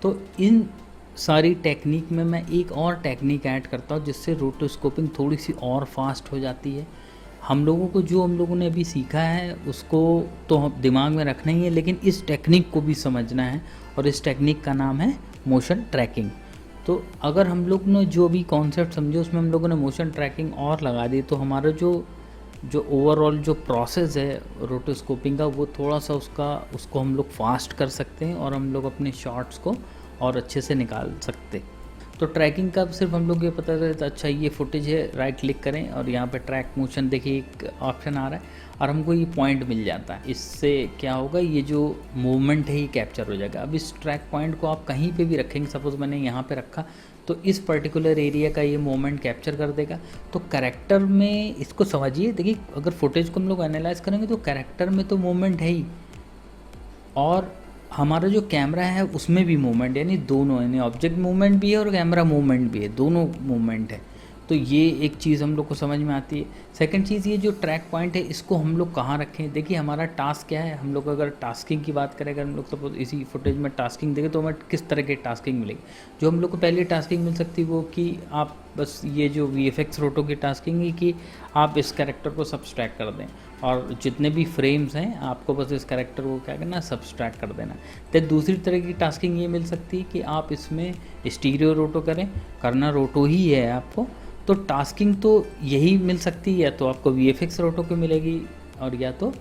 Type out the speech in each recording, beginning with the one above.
तो इन सारी टेक्निक में मैं एक और टेक्निक ऐड करता हूँ जिससे रोटोस्कोपिंग थोड़ी सी और फास्ट हो जाती है। हम लोगों ने अभी सीखा है उसको तो हम दिमाग में रखना ही है, लेकिन इस टेक्निक को भी समझना है, और इस टेक्निक का नाम है मोशन ट्रैकिंग। तो अगर हम लोग ने जो भी कॉन्सेप्ट समझे उसमें हम लोगों ने मोशन ट्रैकिंग और लगा दी, तो हमारा जो ओवरऑल जो प्रोसेस है रोटोस्कोपिंग का, वो थोड़ा सा उसको हम लोग फास्ट कर सकते हैं और हम लोग अपने शॉट्स को और अच्छे से निकाल सकते। तो ट्रैकिंग का सिर्फ हम लोग ये पता चलता अच्छा ये फुटेज है, राइट क्लिक करें और यहाँ पे ट्रैक मोशन देखिए एक ऑप्शन आ रहा है और हमको ये पॉइंट मिल जाता है। इससे क्या होगा, ये जो मूवमेंट है ये कैप्चर हो जाएगा। अब इस ट्रैक पॉइंट को आप कहीं पे भी रखेंगे, सपोज़ मैंने यहाँ पे रखा तो इस पर्टिकुलर एरिया का ये मोमेंट कैप्चर कर देगा। तो कैरेक्टर में इसको समझिए, देखिए अगर फुटेज को हम लोग एनालाइज करेंगे तो कैरेक्टर में तो मूवमेंट है ही, और हमारा जो कैमरा है उसमें भी मूवमेंट, यानी दोनों, यानी ऑब्जेक्ट मूवमेंट भी है और कैमरा मूवमेंट भी है, दोनों मूवमेंट है। तो ये एक चीज़ हम लोग को समझ में आती है। सेकंड चीज़, ये जो ट्रैक पॉइंट है इसको हम लोग कहाँ रखें। देखिए हमारा टास्क क्या है, हम लोग अगर टास्किंग की बात करें, अगर हम लोग सपोज इसी फुटेज में टास्किंग देखें तो हमें किस तरह की टास्किंग मिलेगी। जो हम लोग को पहले टास्किंग मिल सकती है वो कि आप बस ये जो VFX रोटो की टास्किंग है कि आप इस कैरेक्टर को सब्सट्रैक्ट कर दें, और जितने भी फ्रेम्स हैं आपको बस इस कैरेक्टर को क्या करना, सब्सट्रैक्ट कर देना। तो दूसरी तरह की टास्किंग ये मिल सकती है कि आप इसमें स्टीरियो रोटो करें, करना रोटो ही है आपको। तो टास्किंग तो यही मिल सकती है, या तो आपको VFX रोटो को मिलेगी और या तो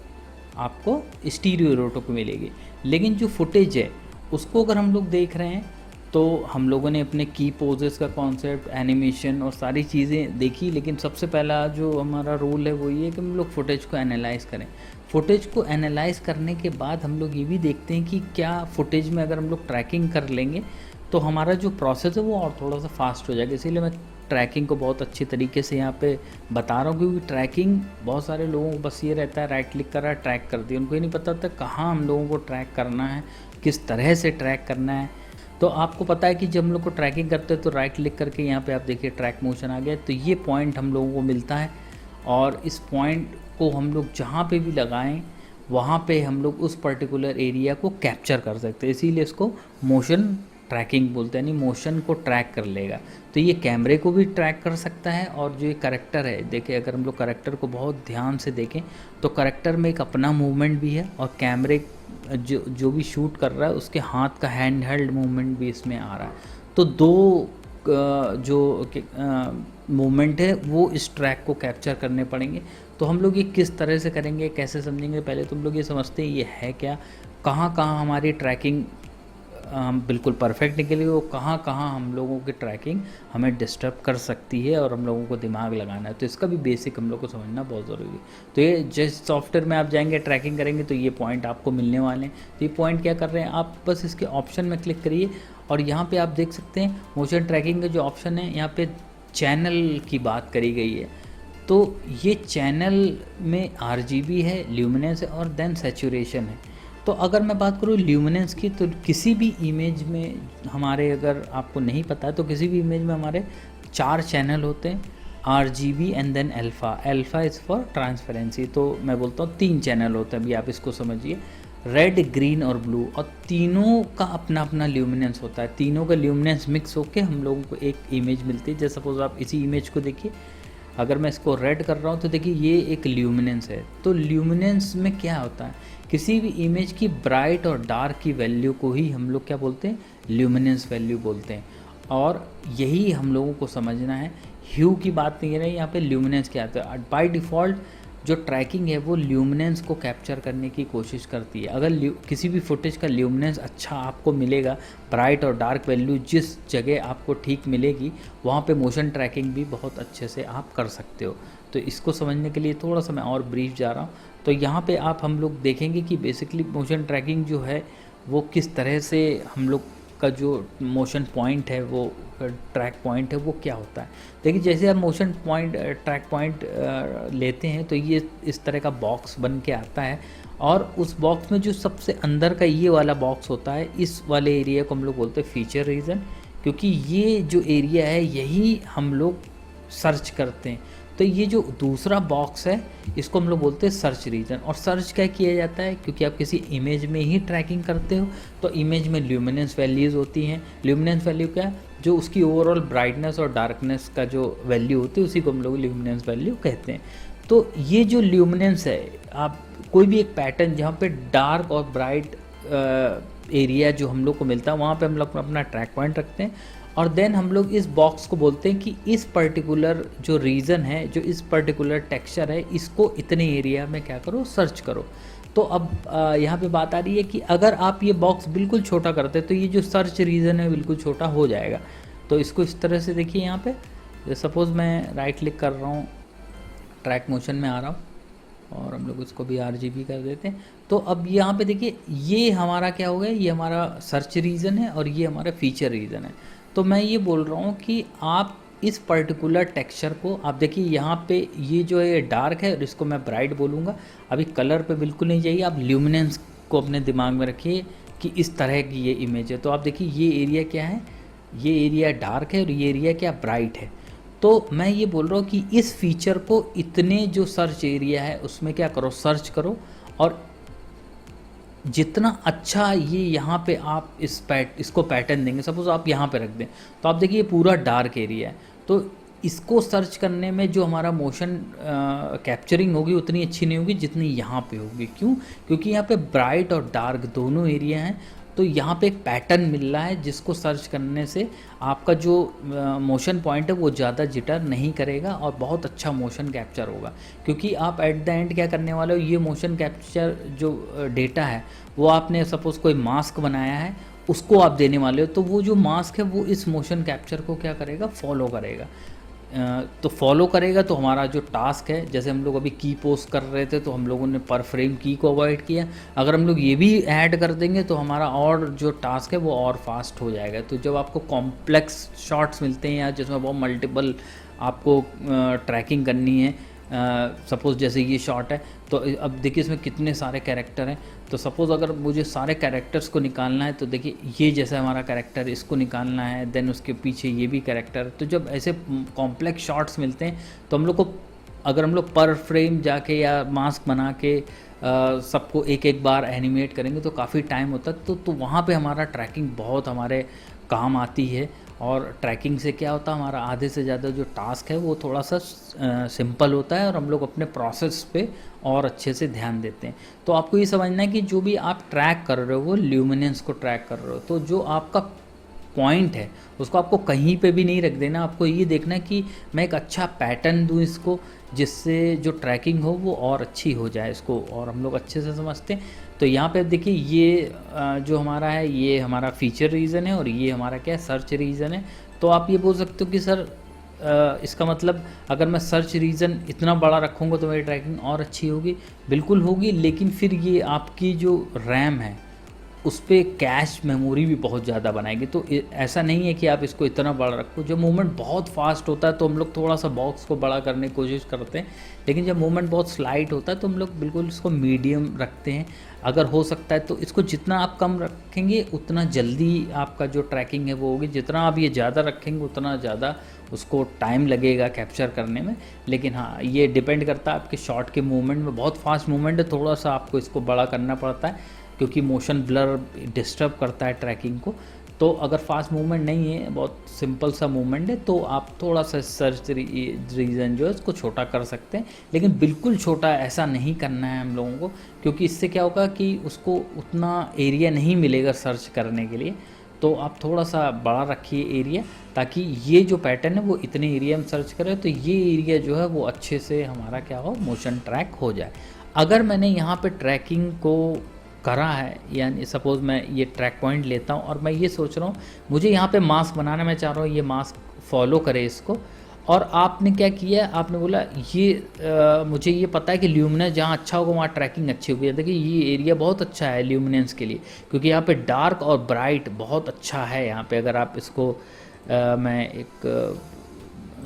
आपको स्टीरियो रोटो को मिलेगी। लेकिन जो फुटेज है उसको अगर हम लोग देख रहे हैं तो हम लोगों ने अपने की पोजेस का कॉन्सेप्ट, एनिमेशन और सारी चीज़ें देखी, लेकिन सबसे पहला जो हमारा रोल है वो ये है कि हम लोग फुटेज को एनालाइज करें। फुटेज को एनालाइज करने के बाद हम लोग ये भी देखते हैं कि क्या फुटेज में अगर हम लोग ट्रैकिंग कर लेंगे तो हमारा जो प्रोसेस है वो और थोड़ा सा फास्ट हो जाएगा। इसीलिए मैं ट्रैकिंग को बहुत अच्छी तरीके से यहाँ पे बता रहा हूँ, क्योंकि ट्रैकिंग बहुत सारे लोगों को बस ये रहता है राइट क्लिक करा ट्रैक कर दिया, उनको ये नहीं पता था कहाँ हम लोगों को ट्रैक करना है, किस तरह से ट्रैक करना है। तो आपको पता है कि जब हम लोग को ट्रैकिंग करते हैं तो राइट क्लिक करके यहाँ पे आप देखिए ट्रैक मोशन आ गया, तो ये पॉइंट हम लोगों को मिलता है, और इस पॉइंट को हम लोग जहाँ पे भी लगाएं वहाँ पे हम लोग उस पर्टिकुलर एरिया को कैप्चर कर सकते हैं। इसीलिए इसको मोशन ट्रैकिंग बोलते हैं, यानी मोशन को ट्रैक कर लेगा। तो ये कैमरे को भी ट्रैक कर सकता है, और जो ये करेक्टर है, देखिए अगर हम लोग करेक्टर को बहुत ध्यान से देखें तो करेक्टर में एक अपना मूवमेंट भी है, और कैमरे जो भी शूट कर रहा है उसके हाथ का हैंड हेल्ड मूवमेंट भी इसमें आ रहा है। तो दो जो मूवमेंट है वो इस ट्रैक को कैप्चर करने पड़ेंगे। तो हम लोग ये किस तरह से करेंगे, कैसे समझेंगे, पहले तुम लोग ये समझते हैं ये है क्या, कहाँ कहाँ हमारी ट्रैकिंग हम बिल्कुल परफेक्ट निकली, वो कहाँ कहाँ हम लोगों की ट्रैकिंग हमें डिस्टर्ब कर सकती है और हम लोगों को दिमाग लगाना है। तो इसका भी बेसिक हम लोग को समझना बहुत ज़रूरी है। तो ये जिस सॉफ्टवेयर में आप जाएंगे ट्रैकिंग करेंगे तो ये पॉइंट आपको मिलने वाले हैं। तो ये पॉइंट क्या कर रहे हैं, आप बस इसके ऑप्शन में क्लिक करिए और यहाँ पर आप देख सकते हैं मोशन ट्रैकिंग का जो ऑप्शन है, यहाँ पर चैनल की बात करी गई है। तो ये चैनल में RGB है, ल्यूमिनेंस है और देन सैचुरेशन है। तो अगर मैं बात करूँ ल्यूमिनेंस की, तो किसी भी इमेज में हमारे, अगर आपको नहीं पता है तो किसी भी इमेज में हमारे 4 चैनल होते हैं, RGB and then alpha is for transparency. तो मैं बोलता हूँ 3 चैनल होते हैं, अभी आप इसको समझिए, रेड, ग्रीन और ब्लू, और तीनों का अपना अपना ल्यूमिनेंस होता है। तीनों का ल्यूमिनेंस मिक्स होकर हम लोगों को एक इमेज मिलती है। जैसे सपोज आप इसी इमेज को देखिए, अगर मैं इसको रेड कर रहा हूँ तो देखिए ये एक ल्यूमिनेंस है। तो ल्यूमिनेंस में क्या होता है, किसी भी इमेज की ब्राइट और डार्क की वैल्यू को ही हम लोग क्या बोलते हैं, ल्यूमिनेंस वैल्यू बोलते हैं। और यही हम लोगों को समझना है, ह्यू की बात नहीं है यहाँ पे, ल्यूमिनेंस क्या आता है। बाय डिफ़ॉल्ट जो ट्रैकिंग है वो ल्यूमिनेंस को कैप्चर करने की कोशिश करती है। अगर किसी भी फुटेज का ल्यूमिनेंस अच्छा आपको मिलेगा, ब्राइट और डार्क वैल्यू जिस जगह आपको ठीक मिलेगी, वहाँ पे मोशन ट्रैकिंग भी बहुत अच्छे से आप कर सकते हो। तो इसको समझने के लिए थोड़ा सा मैं और ब्रीफ जा रहा हूँ। तो यहाँ पे हम लोग देखेंगे कि बेसिकली मोशन ट्रैकिंग जो है वो किस तरह से हम लोग का जो मोशन पॉइंट है, वो ट्रैक पॉइंट है, वो क्या होता है। देखिए जैसे आप मोशन पॉइंट ट्रैक पॉइंट लेते हैं तो ये इस तरह का बॉक्स बन के आता है, और उस बॉक्स में जो सबसे अंदर का ये वाला बॉक्स होता है, इस वाले एरिया को हम लोग बोलते हैं फीचर रीजन, क्योंकि ये जो एरिया है यही हम लोग सर्च करते हैं। तो ये जो दूसरा बॉक्स है इसको हम लोग बोलते हैं सर्च रीजन। और सर्च क्या किया जाता है, क्योंकि आप किसी इमेज में ही ट्रैकिंग करते हो तो इमेज में ल्यूमिनेंस वैल्यूज़ होती हैं। ल्यूमिनेंस वैल्यू क्या है, जो उसकी ओवरऑल ब्राइटनेस और डार्कनेस का जो वैल्यू होती है उसी को हम लोग ल्यूमिनेंस वैल्यू कहते हैं। तो ये जो ल्यूमिनेंस है, आप कोई भी एक पैटर्न जहाँ पे डार्क और ब्राइट एरिया जो हम लोग को मिलता है वहाँ पे हम लोग अपना ट्रैक पॉइंट रखते हैं। और देन हम लोग इस बॉक्स को बोलते हैं कि इस पर्टिकुलर जो रीजन है, जो इस पर्टिकुलर टेक्सचर है, इसको इतने एरिया में क्या करो, सर्च करो। तो अब यहाँ पे बात आ रही है कि अगर आप ये बॉक्स बिल्कुल छोटा करते तो ये जो सर्च रीजन है बिल्कुल छोटा हो जाएगा। तो इसको इस तरह से देखिए, यहाँ पे सपोज़ मैं राइट क्लिक कर रहा हूँ, ट्रैक मोशन में आ रहा हूँ और हम लोग इसको भी RGB कर देते हैं। तो अब यहाँ पे देखिए ये हमारा क्या हो गया, ये हमारा सर्च रीजन है और ये हमारा फीचर रीजन है। तो मैं ये बोल रहा हूँ कि आप इस पर्टिकुलर टेक्सचर को आप देखिए, यहाँ पे ये जो है डार्क है और इसको मैं ब्राइट बोलूँगा। अभी कलर पे बिल्कुल नहीं जाइए, आप ल्यूमिनेंस को अपने दिमाग में रखिए कि इस तरह की ये इमेज है। तो आप देखिए ये एरिया क्या है, ये एरिया डार्क है और ये एरिया क्या ब्राइट है। तो मैं ये बोल रहा हूँ कि इस फीचर को इतने जो सर्च एरिया है उसमें क्या करो, सर्च करो। और जितना अच्छा ये यहाँ पे आप इसको पैटर्न देंगे, सपोज आप यहाँ पे रख दें तो आप देखिए ये पूरा डार्क एरिया है। तो इसको सर्च करने में जो हमारा मोशन कैप्चरिंग होगी उतनी अच्छी नहीं होगी जितनी यहाँ पे होगी। क्यों? क्योंकि यहाँ पे ब्राइट और डार्क दोनों एरिया हैं। तो यहाँ पे एक पैटर्न मिल रहा है जिसको सर्च करने से आपका जो मोशन पॉइंट है वो ज़्यादा जिटर नहीं करेगा और बहुत अच्छा मोशन कैप्चर होगा। क्योंकि आप एट द एंड क्या करने वाले हो, ये मोशन कैप्चर जो डेटा है वो आपने सपोज़ कोई मास्क बनाया है उसको आप देने वाले हो, तो वो जो मास्क है वो इस मोशन कैप्चर को क्या करेगा, फॉलो करेगा। तो फॉलो करेगा तो हमारा जो टास्क है, जैसे हम लोग अभी की पोस्ट कर रहे थे तो हम लोगों ने पर फ्रेम की को अवॉइड किया, अगर हम लोग ये भी ऐड कर देंगे तो हमारा और जो टास्क है वो और फास्ट हो जाएगा। तो जब आपको कॉम्प्लेक्स शॉट्स मिलते हैं या जिसमें बहुत मल्टीपल आपको ट्रैकिंग करनी है, सपोज़ जैसे ये शॉट है तो अब देखिए इसमें कितने सारे कैरेक्टर हैं। तो सपोज़ अगर मुझे सारे कैरेक्टर्स को निकालना है तो देखिए ये जैसा हमारा कैरेक्टर, इसको निकालना है, देन उसके पीछे ये भी कैरेक्टर। तो जब ऐसे कॉम्प्लेक्स शॉट्स मिलते हैं तो हम लोग को, अगर हम लोग पर फ्रेम जाके या मास्क बना के सबको एक एक बार एनिमेट करेंगे तो काफ़ी टाइम होता है। तो वहाँ पे हमारा ट्रैकिंग बहुत हमारे काम आती है। और ट्रैकिंग से क्या होता है, हमारा आधे से ज़्यादा जो टास्क है वो थोड़ा सा सिंपल होता है और हम लोग अपने प्रोसेस पे और अच्छे से ध्यान देते हैं। तो आपको ये समझना है कि जो भी आप ट्रैक कर रहे हो वो ल्यूमिनेंस को ट्रैक कर रहे हो, तो जो आपका पॉइंट है उसको आपको कहीं पे भी नहीं रख देना। आपको ये देखना है कि मैं एक अच्छा पैटर्न दूँ इसको, जिससे जो ट्रैकिंग हो वो और अच्छी हो जाए, इसको और हम लोग अच्छे से समझते हैं। तो यहाँ पे देखिए ये जो हमारा है ये हमारा फीचर रीज़न है और ये हमारा क्या है, सर्च रीज़न है। तो आप ये बोल सकते हो कि सर इसका मतलब अगर मैं सर्च रीज़न इतना बड़ा रखूँगा तो मेरी ट्रैकिंग और अच्छी होगी। बिल्कुल होगी, लेकिन फिर ये आपकी जो रैम है उस पर कैश मेमोरी भी बहुत ज़्यादा बनाएगी। तो ऐसा नहीं है कि आप इसको इतना बड़ा रखो। जब मूवमेंट बहुत फास्ट होता है तो हम लोग थोड़ा सा बॉक्स को बड़ा करने की कोशिश करते हैं, लेकिन जब मूवमेंट बहुत स्लाइट होता है तो हम लोग बिल्कुल इसको मीडियम रखते हैं। अगर हो सकता है तो इसको जितना आप कम रखेंगे उतना जल्दी आपका जो ट्रैकिंग है वो होगी, जितना आप ये ज़्यादा रखेंगे उतना ज़्यादा उसको टाइम लगेगा कैप्चर करने में। लेकिन हाँ, ये डिपेंड करता है आपके शॉट के मूवमेंट में। बहुत फास्ट मूवमेंट है, थोड़ा सा आपको इसको बड़ा करना पड़ता है क्योंकि मोशन ब्लर डिस्टर्ब करता है ट्रैकिंग को। तो अगर फास्ट मूवमेंट नहीं है, बहुत सिंपल सा मूवमेंट है, तो आप थोड़ा सा सर्च रीजन जो है उसको छोटा कर सकते हैं। लेकिन बिल्कुल छोटा ऐसा नहीं करना है हम लोगों को, क्योंकि इससे क्या होगा कि उसको उतना एरिया नहीं मिलेगा सर्च करने के लिए। तो आप थोड़ा सा बड़ा रखिए एरिया, ताकि ये जो पैटर्न है वो इतने एरिया में सर्च करे तो ये एरिया जो है वो अच्छे से हमारा क्या हो, मोशन ट्रैक हो जाए। अगर मैंने यहाँ पे ट्रैकिंग को करा है, यानी सपोज़ मैं ये ट्रैक पॉइंट लेता हूँ और मैं ये सोच रहा हूँ मुझे यहाँ पे मास्क बनाना, मैं चाह रहा हूँ ये मास्क फॉलो करे इसको, और आपने क्या किया, आपने बोला ये मुझे ये पता है कि ल्यूमिनेंस जहाँ अच्छा होगा वहाँ ट्रैकिंग अच्छी होगी। देखिए ये एरिया बहुत अच्छा है ल्यूमिनेंस के लिए, क्योंकि यहाँ पे डार्क और ब्राइट बहुत अच्छा है। यहाँ पे अगर आप इसको मैं एक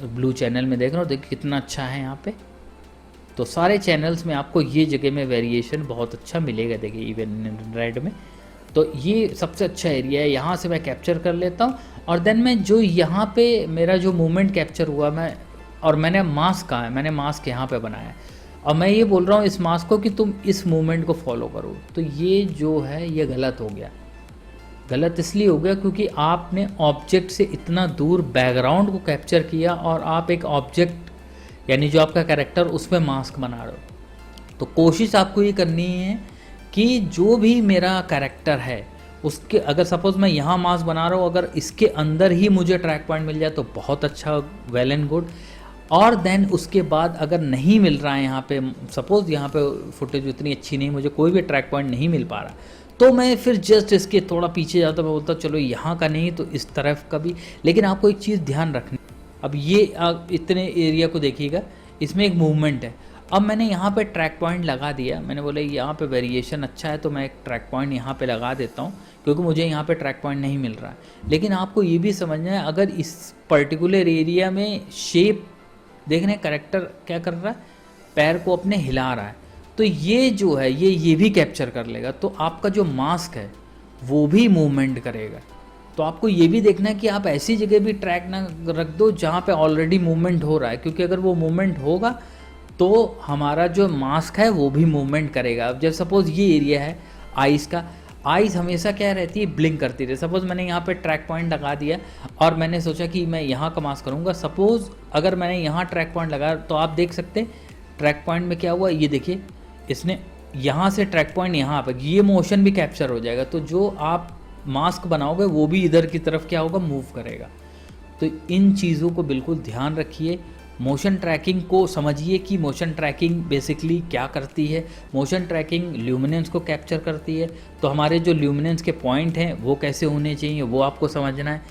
ब्लू चैनल में देख रहा हूँ, देखिए कितना अच्छा है यहाँ पे। तो सारे चैनल्स में आपको ये जगह में वेरिएशन बहुत अच्छा मिलेगा। देखिए इवन रेड में, तो ये सबसे अच्छा एरिया है, यहाँ से मैं कैप्चर कर लेता हूँ। और देन मैं जो यहाँ पे मेरा जो मूवमेंट कैप्चर हुआ, मैं और मैंने मास्क कहाँ है, मैंने मास्क यहाँ पे बनाया है और मैं ये बोल रहा हूँ इस मास्क को कि तुम इस मूवमेंट को फॉलो करो। तो ये जो है ये गलत हो गया। गलत इसलिए हो गया क्योंकि आपने ऑब्जेक्ट से इतना दूर बैकग्राउंड को कैप्चर किया और आप एक ऑब्जेक्ट यानी जो आपका कैरेक्टर उस पर मास्क बना रहे हो। तो कोशिश आपको ये करनी है कि जो भी मेरा कैरेक्टर है उसके, अगर सपोज़ मैं यहाँ मास्क बना रहा हूँ, अगर इसके अंदर ही मुझे ट्रैक पॉइंट मिल जाए तो बहुत अच्छा, वेल एंड गुड। और देन उसके बाद अगर नहीं मिल रहा है यहाँ पे, सपोज़ यहाँ पे फुटेज उतनी अच्छी नहीं, मुझे कोई भी ट्रैक पॉइंट नहीं मिल पा रहा, तो मैं फिर जस्ट इसके थोड़ा पीछे जाता, मैं बोलता चलो यहाँ का नहीं तो इस तरफ का भी। लेकिन आपको एक चीज़ ध्यान रखनी, अब ये आप इतने एरिया को देखिएगा, इसमें एक मूवमेंट है। अब मैंने यहाँ पे ट्रैक पॉइंट लगा दिया, मैंने बोला यहाँ पे वेरिएशन अच्छा है तो मैं एक ट्रैक पॉइंट यहाँ पे लगा देता हूँ क्योंकि मुझे यहाँ पे ट्रैक पॉइंट नहीं मिल रहा है। लेकिन आपको ये भी समझना है, अगर इस पर्टिकुलर एरिया में शेप देखने, कैरेक्टर क्या कर रहा है, पैर को अपने हिला रहा है, तो ये जो है ये भी कैप्चर कर लेगा। तो आपका जो मास्क है वो भी मूवमेंट करेगा। तो आपको ये भी देखना है कि आप ऐसी जगह भी ट्रैक ना रख दो जहाँ पे ऑलरेडी मूवमेंट हो रहा है, क्योंकि अगर वो मूवमेंट होगा तो हमारा जो मास्क है वो भी मूवमेंट करेगा। अब जब सपोज़ ये एरिया है आइज़ का, आइज़ हमेशा क्या रहती है, ब्लिंक करती रहती है। सपोज़ मैंने यहाँ पे ट्रैक पॉइंट लगा दिया और मैंने सोचा कि मैं यहाँ का मास्क करूँगा। सपोज़ अगर मैंने यहाँ ट्रैक पॉइंट लगाया तो आप देख सकते हैं ट्रैक पॉइंट में क्या हुआ, ये देखिए इसने यहाँ से ट्रैक पॉइंट यहाँ पर, ये मोशन भी कैप्चर हो जाएगा। तो जो आप मास्क बनाओगे वो भी इधर की तरफ क्या होगा, मूव करेगा। तो इन चीज़ों को बिल्कुल ध्यान रखिए। मोशन ट्रैकिंग को समझिए कि मोशन ट्रैकिंग बेसिकली क्या करती है। मोशन ट्रैकिंग ल्यूमिनेंस को कैप्चर करती है, तो हमारे जो ल्यूमिनेंस के पॉइंट हैं वो कैसे होने चाहिए वो आपको समझना है।